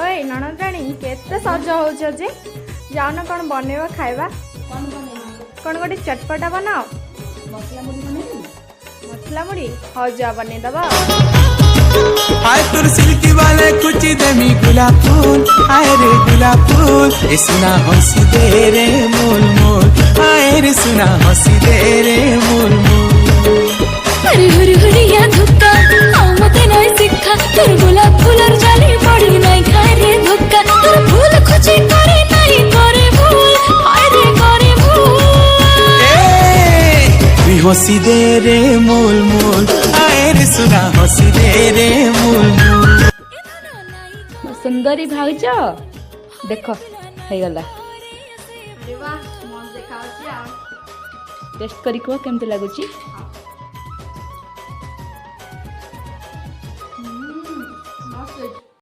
ओए ननदाणी केते सज हो जे जाओ कौन बनवा खाଇବା कौन गोटे चटपटा बनाओ मसला मुड़ी हाँ जा बने दबा हाय तुर सिल्की वाले कुछ दमी गुलाब फूल आए रे गुलाब फूल ए सुना हंसी दे रे मोल मोल आए रे सुना हंसी दे रे मोल मोल हरी हरी हरी या धुक्का आओ मते नहीं सिखा तोर गुलाब फूलर जाली पड़ी नहीं खाए रे धुक्का तोर फूल खुची करे नहीं करे भूल हाय रे करे भूल हंसी दे रे मोल मोल आए रे सुना हंसी दे रे मोल मोल सुंदरी भाउज देख हो गला टेस्ट करी कह केमती लगुची